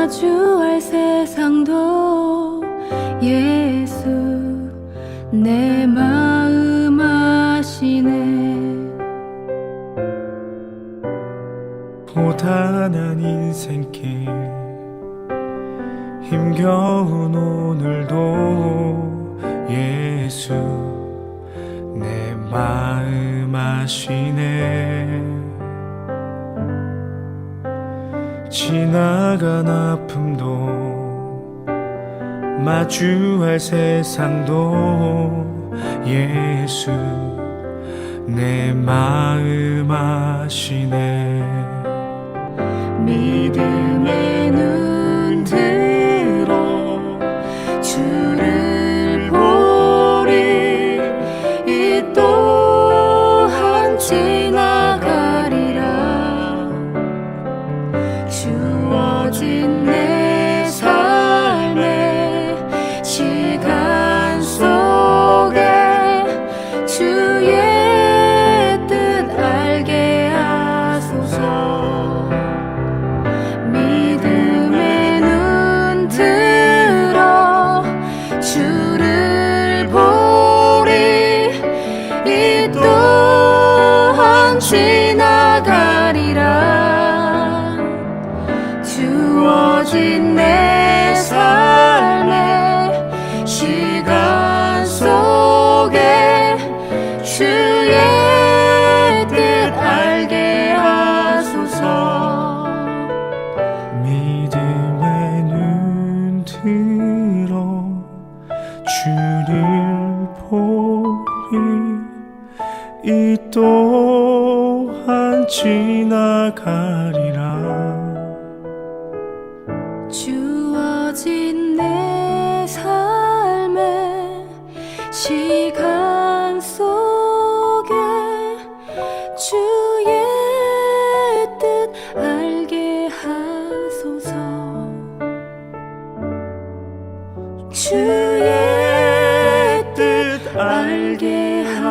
마주할 세상도 예수 내 마음 아시네. 고단한 인생길 힘겨운 오늘도 예수 내 마음 아시네. 지나간 아픔도 마주할 세상도 예수 내 마음 아시네. 믿음의 눈 들어 주를 보리. 이 또한 지나가리라. 주어진 내 삶의 시간 속에 주의 뜻 알게 하소서. 믿음의 눈 들어 주를 보리. 이 또한 지나가리라. 주어진 내 삶의 시간 속에 주의 뜻 알게 하소서. 믿음의 눈 들어 주를 보리. 이 또한 지나가리라. 주어진 내 삶의 시간 속에 주의 뜻 알게 하소서. 주의 뜻 알게 하소서.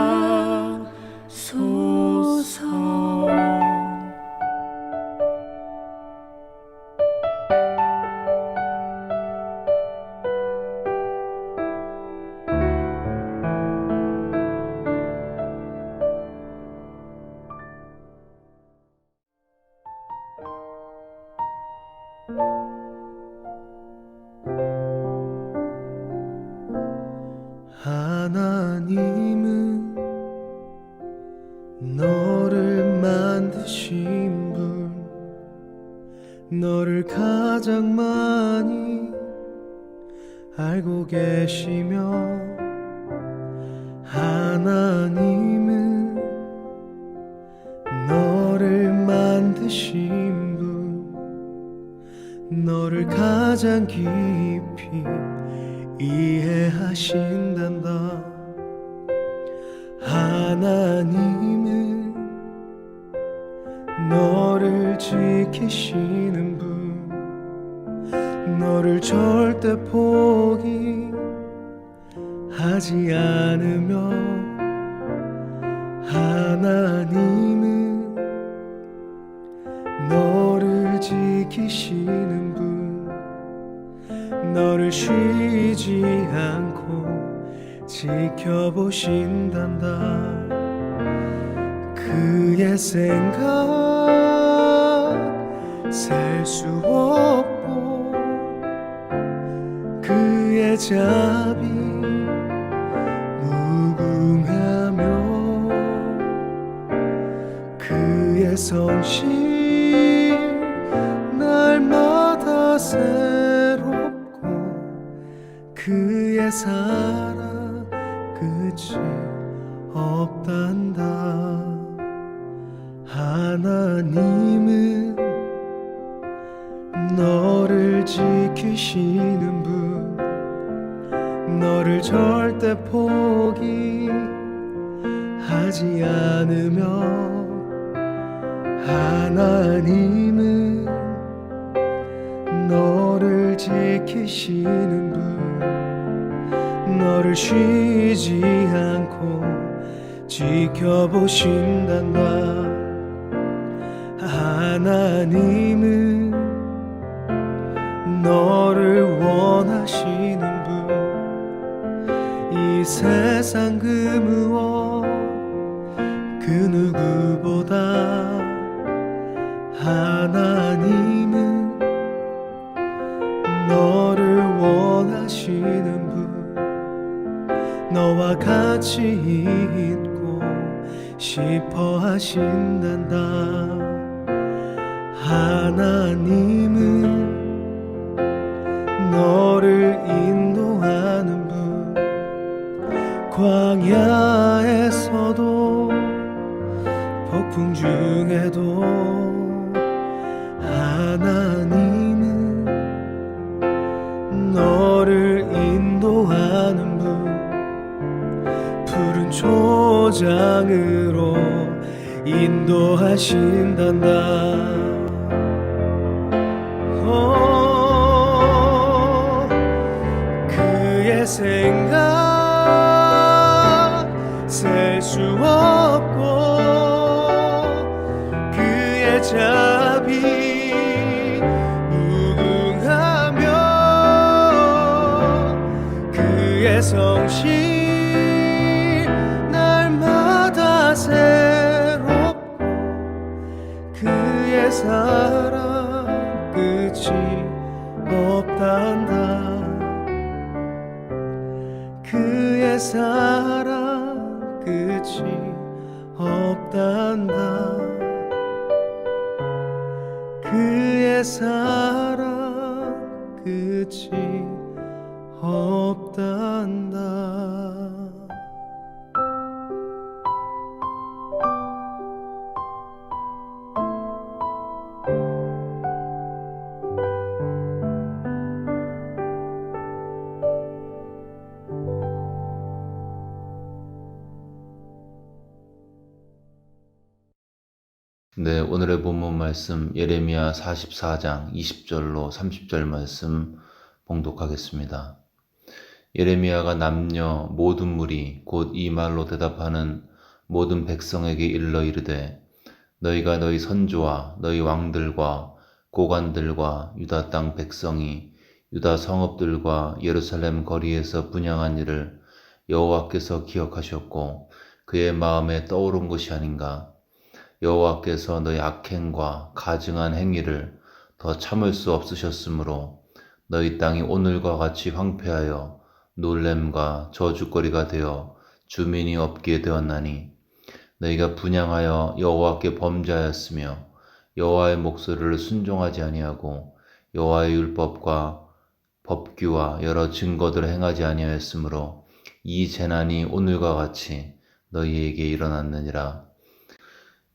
하나님은 너를 만드신 분, 너를 가장 많이 알고 계시며, 하나님은 너를 만드신 분, 너를 가장 깊이 이해하신단다. 하나님은 너를 지키시는 분, 너를 절대 포기하지 않으며, 하나님은 너를 지키시는 분, 너를 쉬지 않고 지켜보신단다. 그의 생각 셀 수 없고, 그의 자비 무궁하며, 그의 성실 날마다 새롭고, 그의 사랑 끝이 없단다. 하나님은 너를 지키시는 분, 너를 절대 포기하지 않으며, 하나님은 너를 지키시는 분, 너를 쉬지 않고 지켜보신단다. 하나님은 너를 원하시는 분 이 세상 그 무엇 그 누구보다 하나님은 너를 원하시는 분 너와 같이 있고 싶어 하신단다 하나님은 너를 인도하는 분 광야에서도 폭풍 중에도 하나님은 너를 인도하는 분 푸른 초장으로 인도하신단다 그의 생각 셀 수 없고 그의 자비 무궁하며 그의 성실 날마다 새롭고 그의 사랑 끝이 없단다 그의 사랑 끝이 없단다 그의 사랑 끝이 없단다 네, 오늘의 본문 말씀 예레미야 44장 20절로 30절 말씀 봉독하겠습니다. 예레미야가 남녀 모든 무리 곧 이 말로 대답하는 모든 백성에게 일러 이르되 너희가 너희 선조와 너희 왕들과 고관들과 유다 땅 백성이 유다 성읍들과 예루살렘 거리에서 분향한 일을 여호와께서 기억하셨고 그의 마음에 떠오른 것이 아닌가. 여호와께서 너희 악행과 가증한 행위를 더 참을 수 없으셨으므로 너희 땅이 오늘과 같이 황폐하여 놀램과 저주거리가 되어 주민이 없게 되었나니 너희가 분향하여 여호와께 범죄하였으며 여호와의 목소리를 순종하지 아니하고 여호와의 율법과 법규와 여러 증거들을 행하지 아니하였으므로 이 재난이 오늘과 같이 너희에게 일어났느니라.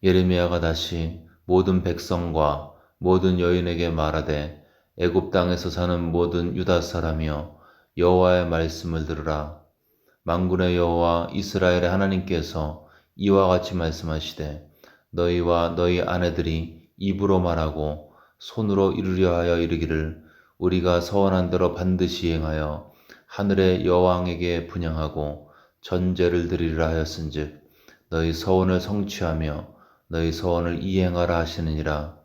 예레미야가 다시 모든 백성과 모든 여인에게 말하되 애굽 땅에서 사는 모든 유다 사람이여 여호와의 말씀을 들으라. 만군의 여호와 이스라엘의 하나님께서 이와 같이 말씀하시되 너희와 너희 아내들이 입으로 말하고 손으로 이루려 하여 이르기를 우리가 서원한 대로 반드시 행하여 하늘의 여왕에게 분향하고 전제를 드리리라 하였은즉 너희 서원을 성취하며 너희 서원을 이행하라 하시느니라.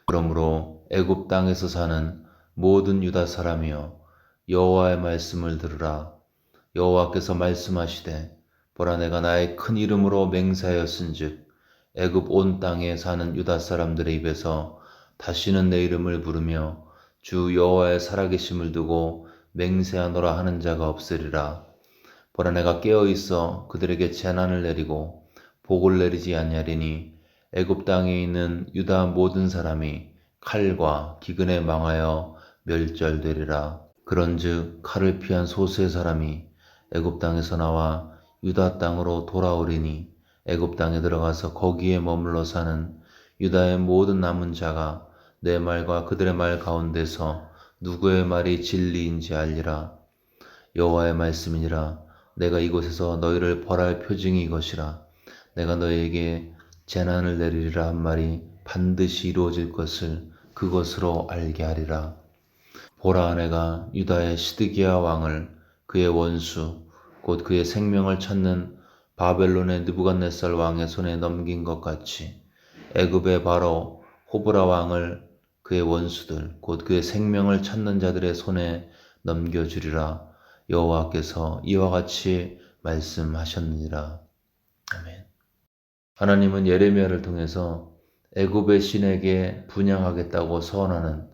그러므로 애굽 땅에서 사는 모든 유다 사람이여 여호와의 말씀을 들으라. 여호와께서 말씀하시되 보라 내가 나의 큰 이름으로 맹세하였은즉 애굽 온 땅에 사는 유다 사람들의 입에서 다시는 내 이름을 부르며 주 여호와의 살아계심을 두고 맹세하노라 하는 자가 없으리라. 보라 내가 깨어 있어 그들에게 재난을 내리고 복을 내리지 아니하리니 애굽 땅에 있는 유다 모든 사람이 칼과 기근에 망하여 멸절되리라. 그런즉 칼을 피한 소수의 사람이 애굽 땅에서 나와 유다 땅으로 돌아오리니 애굽 땅에 들어가서 거기에 머물러 사는 유다의 모든 남은 자가 내 말과 그들의 말 가운데서 누구의 말이 진리인지 알리라. 여호와의 말씀이니라. 내가 이곳에서 너희를 벌할 표징이 이것이라. 내가 너희에게 재난을 내리리라 한 말이 반드시 이루어질 것을 그것으로 알게 하리라. 보라 내가 유다의 시드기야 왕을 그의 원수 곧 그의 생명을 찾는 바벨론의 느부갓네살 왕의 손에 넘긴 것 같이 애굽의 바로 호브라 왕을 그의 원수들 곧 그의 생명을 찾는 자들의 손에 넘겨주리라. 여호와께서 이와 같이 말씀하셨느니라. 아멘. 하나님은 예레미야를 통해서 애굽의 신에게 분향하겠다고 서원하는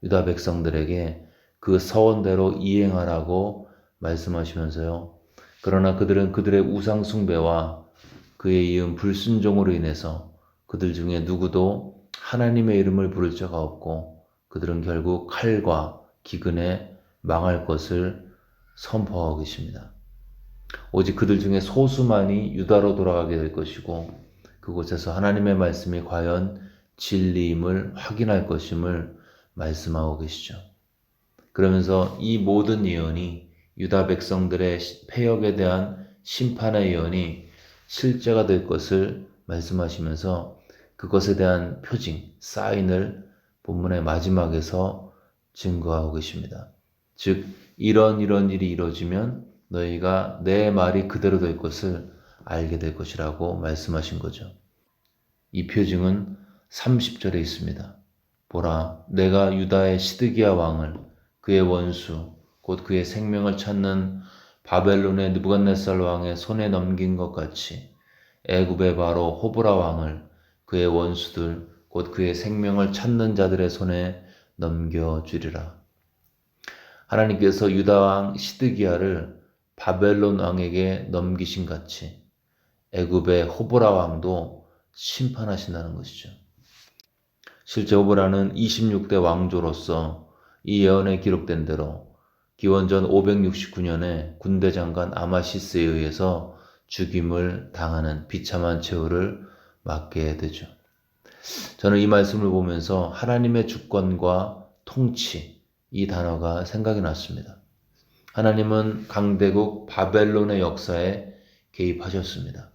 유다 백성들에게 그 서원대로 이행하라고 말씀하시면서요. 그러나 그들은 그들의 우상 숭배와 그에 이은 불순종으로 인해서 그들 중에 누구도 하나님의 이름을 부를 자가 없고 그들은 결국 칼과 기근에 망할 것을 선포하고 계십니다. 오직 그들 중에 소수만이 유다로 돌아가게 될 것이고 그곳에서 하나님의 말씀이 과연 진리임을 확인할 것임을 말씀하고 계시죠. 그러면서 이 모든 예언이 유다 백성들의 패역에 대한 심판의 예언이 실제가 될 것을 말씀하시면서 그것에 대한 표징, 사인을 본문의 마지막에서 증거하고 계십니다. 즉 이런 일이 이루어지면 너희가 내 말이 그대로 될 것을 알게 될 것이라고 말씀하신 거죠. 이 표징은 30절에 있습니다. 보라, 내가 유다의 시드기야 왕을 그의 원수 곧 그의 생명을 찾는 바벨론의 느부갓네살 왕의 손에 넘긴 것 같이 애굽의 바로 호브라 왕을 그의 원수들 곧 그의 생명을 찾는 자들의 손에 넘겨주리라. 하나님께서 유다 왕 시드기야를 바벨론 왕에게 넘기신 같이 애굽의 호브라 왕도 심판하신다는 것이죠. 실제 호브라는 26대 왕조로서 이 예언에 기록된 대로 기원전 569년에 군대 장관 아마시스에 의해서 죽임을 당하는 비참한 최후를 맞게 되죠. 저는 이 말씀을 보면서 하나님의 주권과 통치, 이 단어가 생각이 났습니다. 하나님은 강대국 바벨론의 역사에 개입하셨습니다.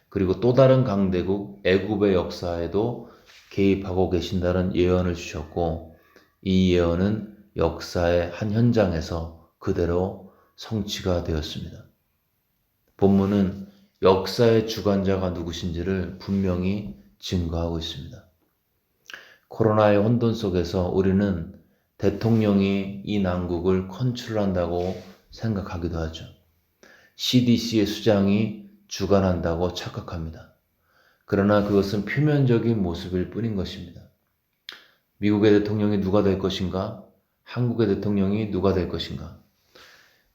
그리고 또 다른 강대국 애굽의 역사에도 개입하고 계신다는 예언을 주셨고 이 예언은 역사의 한 현장에서 그대로 성취가 되었습니다. 본문은 역사의 주관자가 누구신지를 분명히 증거하고 있습니다. 코로나의 혼돈 속에서 우리는 대통령이 이 난국을 컨트롤한다고 생각하기도 하죠. CDC의 수장이 주관한다고 착각합니다. 그러나 그것은 표면적인 모습일 뿐인 것입니다. 미국의 대통령이 누가 될 것인가? 한국의 대통령이 누가 될 것인가?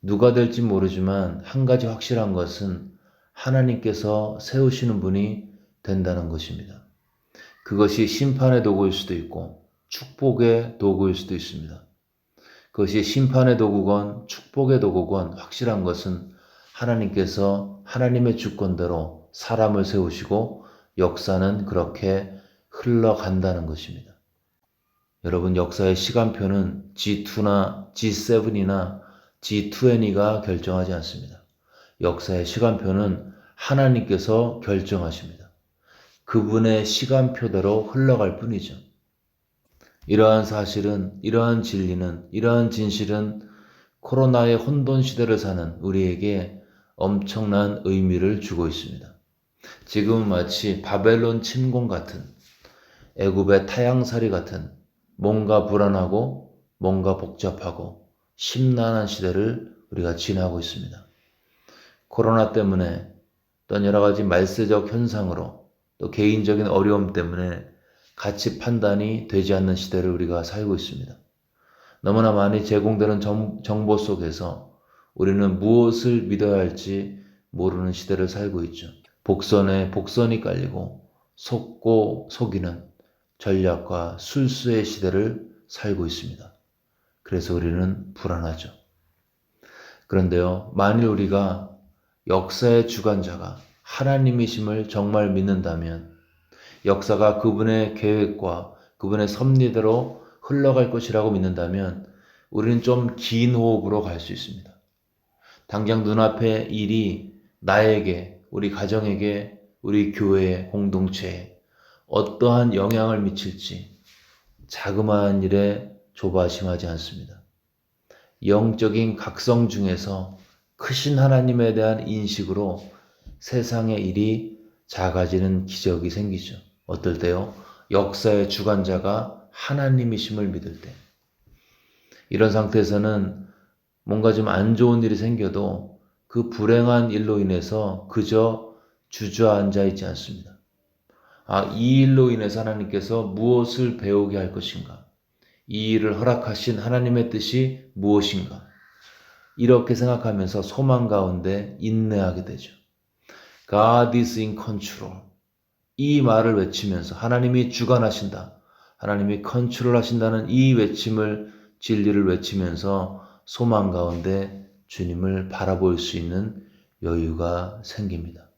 누가 될지 모르지만 한 가지 확실한 것은 하나님께서 세우시는 분이 된다는 것입니다. 그것이 심판의 도구일 수도 있고 축복의 도구일 수도 있습니다. 그것이 심판의 도구건 축복의 도구건 확실한 것은 하나님께서 하나님의 주권대로 사람을 세우시고 역사는 그렇게 흘러간다는 것입니다. 여러분, 역사의 시간표는 G2나 G7이나 G20가 결정하지 않습니다. 역사의 시간표는 하나님께서 결정하십니다. 그분의 시간표대로 흘러갈 뿐이죠. 이러한 사실은, 이러한 진리는, 이러한 진실은 코로나의 혼돈 시대를 사는 우리에게 엄청난 의미를 주고 있습니다. 지금은 마치 바벨론 침공 같은, 애굽의 타향살이 같은 뭔가 불안하고 뭔가 복잡하고 심란한 시대를 우리가 지나고 있습니다. 코로나 때문에 또 여러 가지 말세적 현상으로 또 개인적인 어려움 때문에 가치 판단이 되지 않는 시대를 우리가 살고 있습니다. 너무나 많이 제공되는 정보 속에서 우리는 무엇을 믿어야 할지 모르는 시대를 살고 있죠. 복선에 복선이 깔리고 속고 속이는 전략과 술수의 시대를 살고 있습니다. 그래서 우리는 불안하죠. 그런데요, 만일 우리가 역사의 주관자가 하나님이심을 정말 믿는다면 역사가 그분의 계획과 그분의 섭리대로 흘러갈 것이라고 믿는다면 우리는 좀 긴 호흡으로 갈 수 있습니다. 당장 눈앞의 일이 나에게, 우리 가정에게, 우리 교회에, 공동체에 어떠한 영향을 미칠지 자그마한 일에 조바심하지 않습니다. 영적인 각성 중에서 크신 하나님에 대한 인식으로 세상의 일이 작아지는 기적이 생기죠. 어떨 때요? 역사의 주관자가 하나님이심을 믿을 때, 이런 상태에서는 뭔가 좀 안 좋은 일이 생겨도 그 불행한 일로 인해서 그저 주저앉아 있지 않습니다. 이 일로 인해서 하나님께서 무엇을 배우게 할 것인가? 이 일을 허락하신 하나님의 뜻이 무엇인가? 이렇게 생각하면서 소망 가운데 인내하게 되죠. God is in control. 이 말을 외치면서 하나님이 주관하신다. 하나님이 컨트롤 하신다는 이 외침을, 진리를 외치면서 소망 가운데 주님을 바라볼 수 있는 여유가 생깁니다.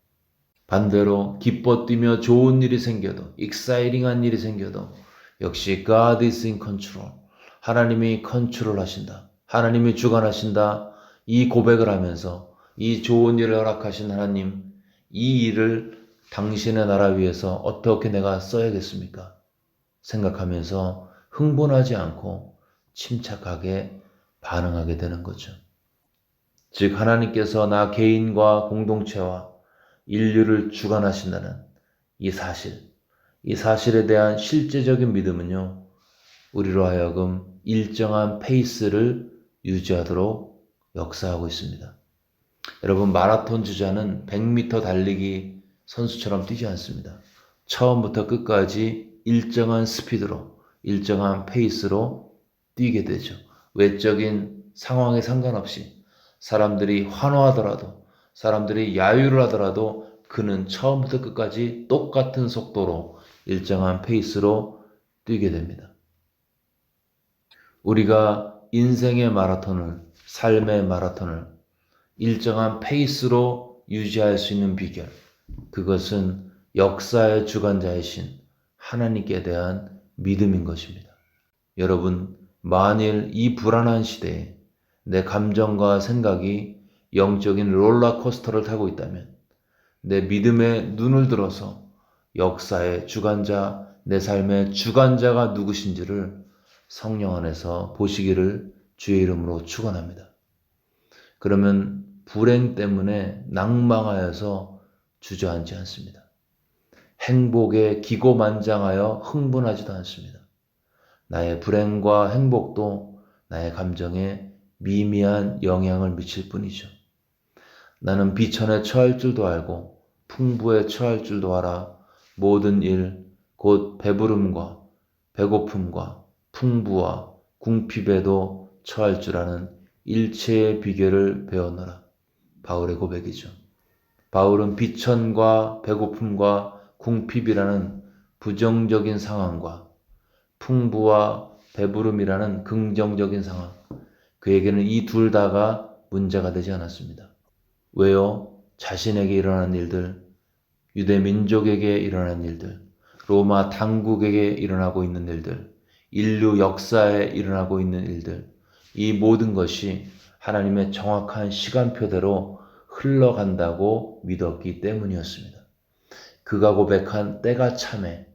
반대로 기뻐 뛰며 좋은 일이 생겨도, 익사이팅한 일이 생겨도 역시 God is in control. 하나님이 컨트롤 하신다. 하나님이 주관하신다. 이 고백을 하면서 이 좋은 일을 허락하신 하나님, 이 일을 당신의 나라 위해서 어떻게 내가 써야겠습니까? 생각하면서 흥분하지 않고 침착하게 반응하게 되는 거죠. 즉 하나님께서 나 개인과 공동체와 인류를 주관하신다는 이 사실에 대한 실제적인 믿음은요, 우리로 하여금 일정한 페이스를 유지하도록 역사하고 있습니다. 여러분, 마라톤 주자는 100m 달리기 선수처럼 뛰지 않습니다. 처음부터 끝까지 일정한 스피드로, 일정한 페이스로 뛰게 되죠. 외적인 상황에 상관없이 사람들이 환호하더라도, 사람들이 야유를 하더라도 그는 처음부터 끝까지 똑같은 속도로 일정한 페이스로 뛰게 됩니다. 우리가 인생의 마라톤을, 삶의 마라톤을 일정한 페이스로 유지할 수 있는 비결, 그것은 역사의 주관자이신 하나님께 대한 믿음인 것입니다. 여러분, 만일 이 불안한 시대에 내 감정과 생각이 영적인 롤러코스터를 타고 있다면, 내 믿음에 눈을 들어서 역사의 주관자, 내 삶의 주관자가 누구신지를 성령 안에서 보시기를 주의 이름으로 축원합니다. 그러면 불행 때문에 낭망하여서 주저앉지 않습니다. 행복에 기고만장하여 흥분하지도 않습니다. 나의 불행과 행복도 나의 감정에 미미한 영향을 미칠 뿐이죠. 나는 비천에 처할 줄도 알고 풍부에 처할 줄도 알아 모든 일, 곧 배부름과 배고픔과 풍부와 궁핍에도 처할 줄 아는 일체의 비결을 배웠노라. 바울의 고백이죠. 바울은 비천과 배고픔과 궁핍이라는 부정적인 상황과 풍부와 배부름이라는 긍정적인 상황, 그에게는 이 둘 다가 문제가 되지 않았습니다. 왜요? 자신에게 일어난 일들, 유대 민족에게 일어난 일들, 로마 당국에게 일어나고 있는 일들, 인류 역사에 일어나고 있는 일들, 이 모든 것이 하나님의 정확한 시간표대로 흘러간다고 믿었기 때문이었습니다. 그가 고백한 때가 참에,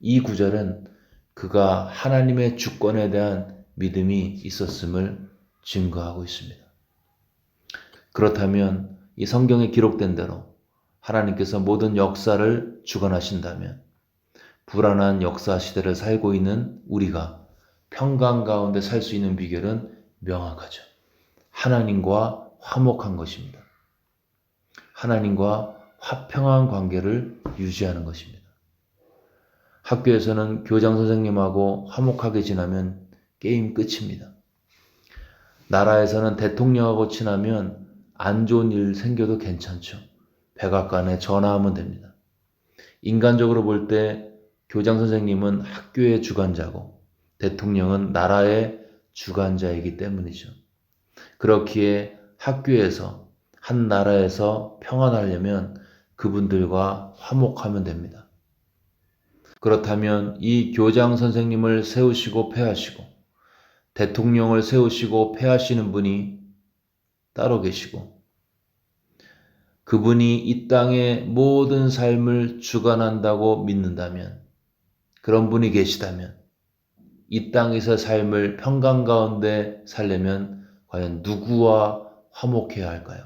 이 구절은 그가 하나님의 주권에 대한 믿음이 있었음을 증거하고 있습니다. 그렇다면 이 성경에 기록된 대로 하나님께서 모든 역사를 주관하신다면 불안한 역사 시대를 살고 있는 우리가 평강 가운데 살 수 있는 비결은 명확하죠. 하나님과 화목한 것입니다. 하나님과 화평한 관계를 유지하는 것입니다. 학교에서는 교장 선생님하고 화목하게 지나면 게임 끝입니다. 나라에서는 대통령하고 친하면 안 좋은 일 생겨도 괜찮죠. 백악관에 전화하면 됩니다. 인간적으로 볼 때 교장 선생님은 학교의 주관자고 대통령은 나라의 주관자이기 때문이죠. 그렇기에 학교에서, 한 나라에서 평안하려면 그분들과 화목하면 됩니다. 그렇다면 이 교장 선생님을 세우시고 폐하시고 대통령을 세우시고 폐하시는 분이 따로 계시고 그분이 이 땅의 모든 삶을 주관한다고 믿는다면, 그런 분이 계시다면 이 땅에서 삶을 평강 가운데 살려면 과연 누구와 화목해야 할까요?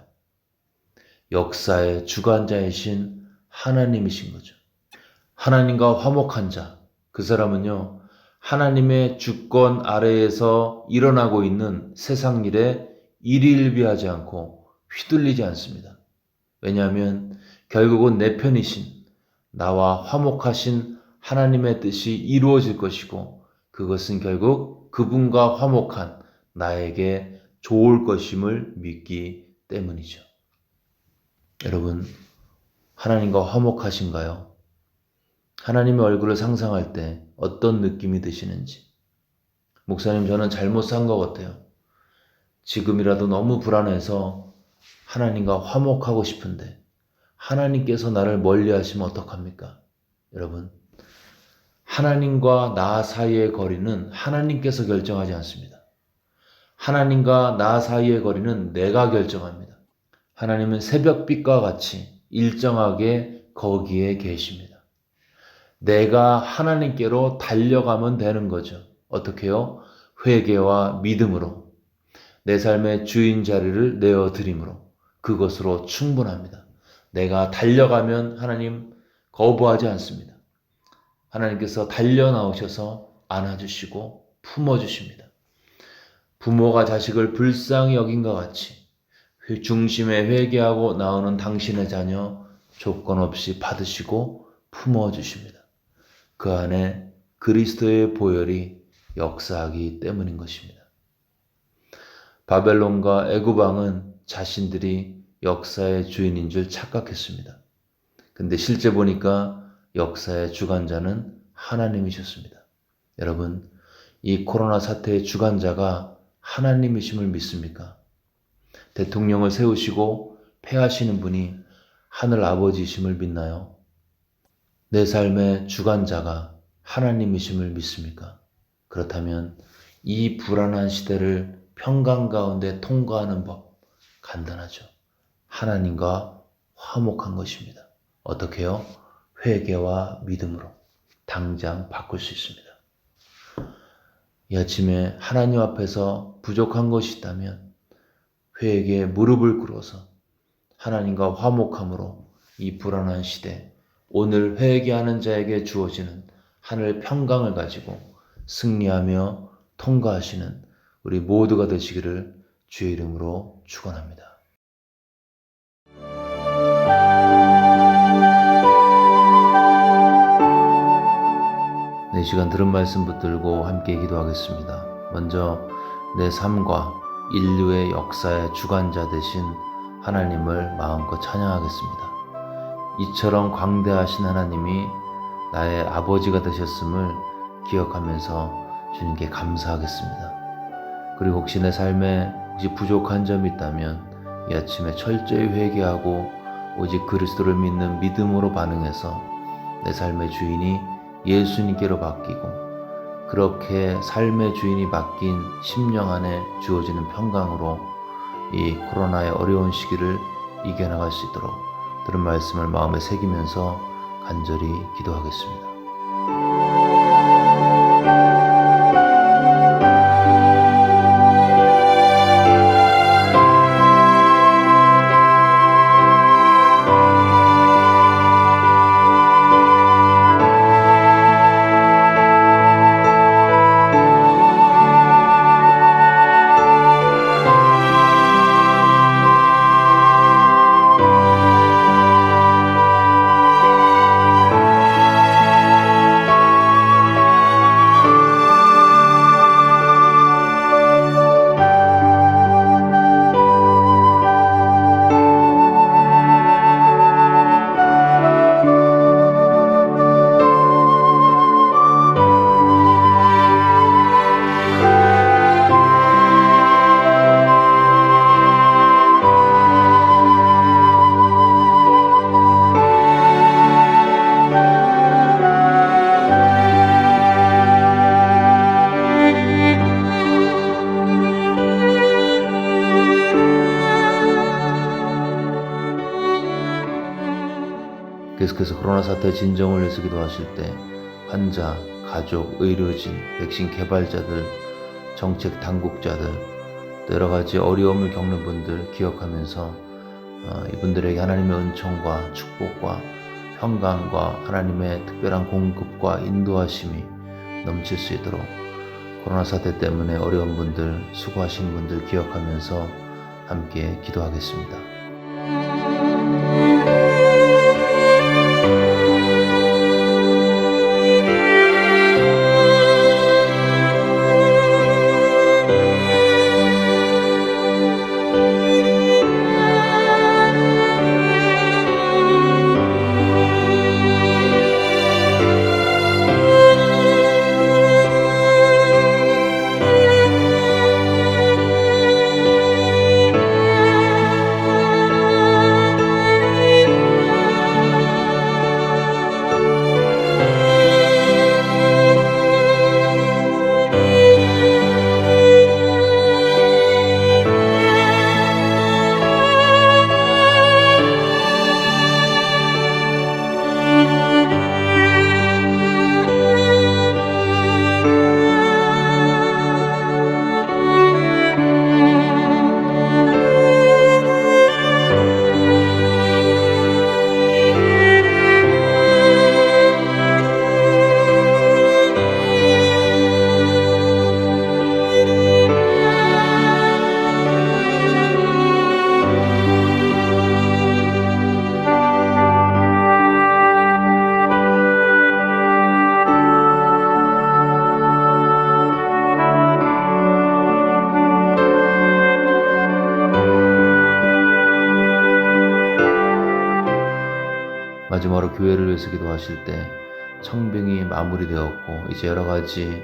역사의 주관자이신 하나님이신 거죠. 하나님과 화목한 자, 그 사람은요, 하나님의 주권 아래에서 일어나고 있는 세상 일에 일희일비하지 않고 휘둘리지 않습니다. 왜냐하면 결국은 내 편이신 나와 화목하신 하나님의 뜻이 이루어질 것이고 그것은 결국 그분과 화목한 나에게 좋을 것임을 믿기 때문이죠. 여러분, 하나님과 화목하신가요? 하나님의 얼굴을 상상할 때 어떤 느낌이 드시는지. 목사님, 저는 잘못 산 것 같아요. 지금이라도 너무 불안해서 하나님과 화목하고 싶은데 하나님께서 나를 멀리 하시면 어떡합니까? 여러분, 하나님과 나 사이의 거리는 하나님께서 결정하지 않습니다. 하나님과 나 사이의 거리는 내가 결정합니다. 하나님은 새벽빛과 같이 일정하게 거기에 계십니다. 내가 하나님께로 달려가면 되는 거죠. 어떻게요? 회개와 믿음으로 내 삶의 주인 자리를 내어드림으로 그것으로 충분합니다. 내가 달려가면 하나님 거부하지 않습니다. 하나님께서 달려 나오셔서 안아주시고 품어주십니다. 부모가 자식을 불쌍히 여긴 것 같이 중심에 회개하고 나오는 당신의 자녀 조건 없이 받으시고 품어주십니다. 그 안에 그리스도의 보혈이 역사하기 때문인 것입니다. 바벨론과 애굽 왕은 자신들이 역사의 주인인 줄 착각했습니다. 근데 실제 보니까 역사의 주관자는 하나님이셨습니다. 여러분, 이 코로나 사태의 주관자가 하나님이심을 믿습니까? 대통령을 세우시고 패하시는 분이 하늘 아버지이심을 믿나요? 내 삶의 주관자가 하나님이심을 믿습니까? 그렇다면 이 불안한 시대를 평강 가운데 통과하는 법 간단하죠. 하나님과 화목한 것입니다. 어떻게요? 회개와 믿음으로 당장 바꿀 수 있습니다. 이 아침에 하나님 앞에서 부족한 것이 있다면 회개에 무릎을 꿇어서 하나님과 화목함으로 이 불안한 시대, 오늘 회개하는 자에게 주어지는 하늘 평강을 가지고 승리하며 통과하시는 우리 모두가 되시기를 주의 이름으로 축원합니다. 이 시간 들은 말씀 붙들고 함께 기도하겠습니다. 먼저 내 삶과 인류의 역사의 주관자 되신 하나님을 마음껏 찬양하겠습니다. 이처럼 광대하신 하나님이 나의 아버지가 되셨음을 기억하면서 주님께 감사하겠습니다. 그리고 혹시 내 삶에 부족한 점이 있다면 이 아침에 철저히 회개하고 오직 그리스도를 믿는 믿음으로 반응해서 내 삶의 주인이 예수님께로 바뀌고 그렇게 삶의 주인이 바뀐 심령 안에 주어지는 평강으로 이 코로나의 어려운 시기를 이겨나갈 수 있도록 들은 말씀을 마음에 새기면서 간절히 기도하겠습니다. 계속해서 코로나 사태 진정을 위해서 기도하실 때 환자, 가족, 의료진, 백신 개발자들, 정책 당국자들, 또 여러 가지 어려움을 겪는 분들 기억하면서 이분들에게 하나님의 은총과 축복과 평강과 하나님의 특별한 공급과 인도하심이 넘칠 수 있도록 코로나 사태 때문에 어려운 분들, 수고하시는 분들 기억하면서 함께 기도하겠습니다. 마지막으로 교회를 위해서 기도하실 때 청빙이 마무리되었고 이제 여러 가지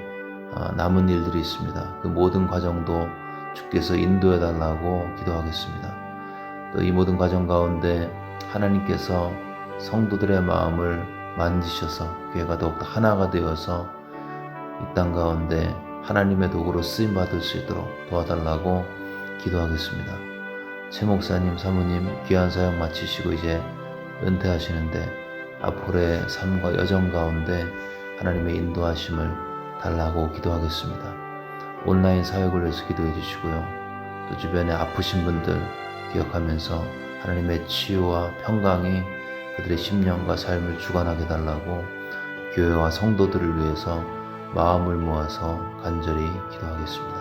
남은 일들이 있습니다. 그 모든 과정도 주께서 인도해 달라고 기도하겠습니다. 또 이 모든 과정 가운데 하나님께서 성도들의 마음을 만지셔서 교회가 더욱더 하나가 되어서 이 땅 가운데 하나님의 도구로 쓰임 받을 수 있도록 도와달라고 기도하겠습니다. 최 목사님, 사모님 귀한 사역 마치시고 이제 은퇴하시는데 앞으로의 삶과 여정 가운데 하나님의 인도하심을 달라고 기도하겠습니다. 온라인 사역을 위해서 기도해 주시고요. 또 주변에 아프신 분들 기억하면서 하나님의 치유와 평강이 그들의 심령과 삶을 주관하게 달라고 교회와 성도들을 위해서 마음을 모아서 간절히 기도하겠습니다.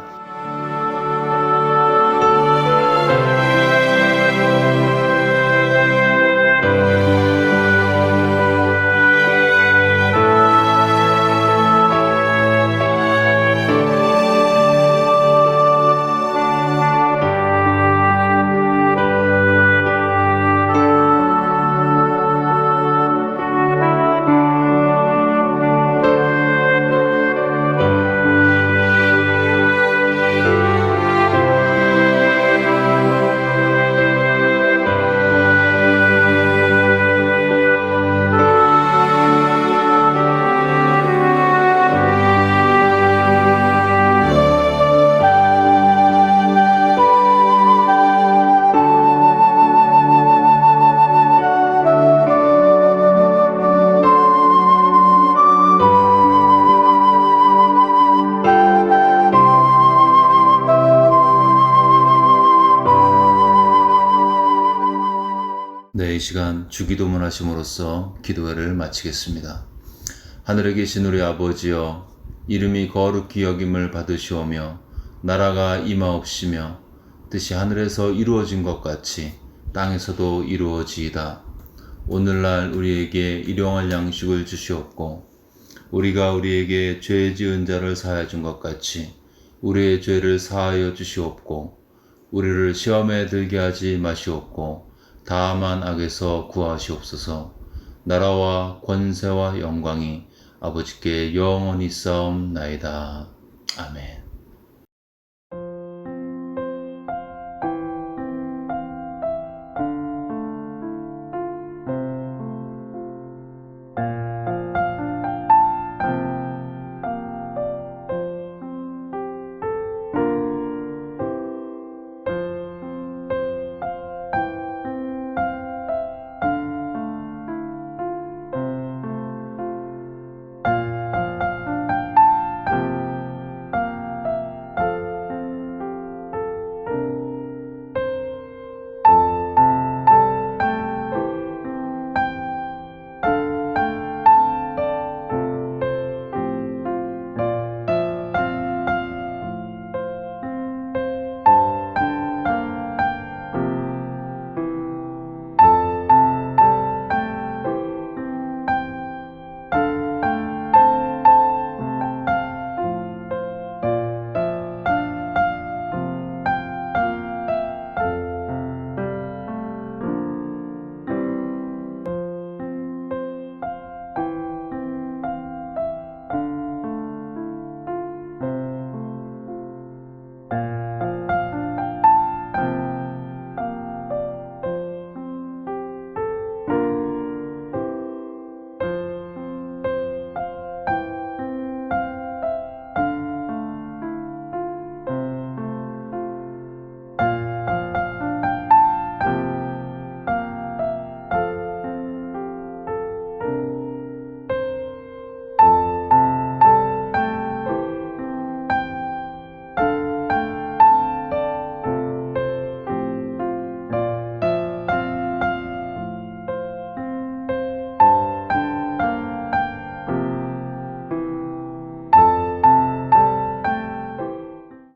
이 시간 주기도문 하심으로써 기도회를 마치겠습니다. 하늘에 계신 우리 아버지여, 이름이 거룩히 여김을 받으시오며 나라가 임하옵시며 뜻이 하늘에서 이루어진 것 같이 땅에서도 이루어지이다. 오늘날 우리에게 일용할 양식을 주시옵고 우리가 우리에게 죄 지은 자를 사하여 준 것 같이 우리의 죄를 사하여 주시옵고 우리를 시험에 들게 하지 마시옵고 다만 악에서 구하시옵소서. 나라와 권세와 영광이 아버지께 영원히 싸움나이다. 아멘.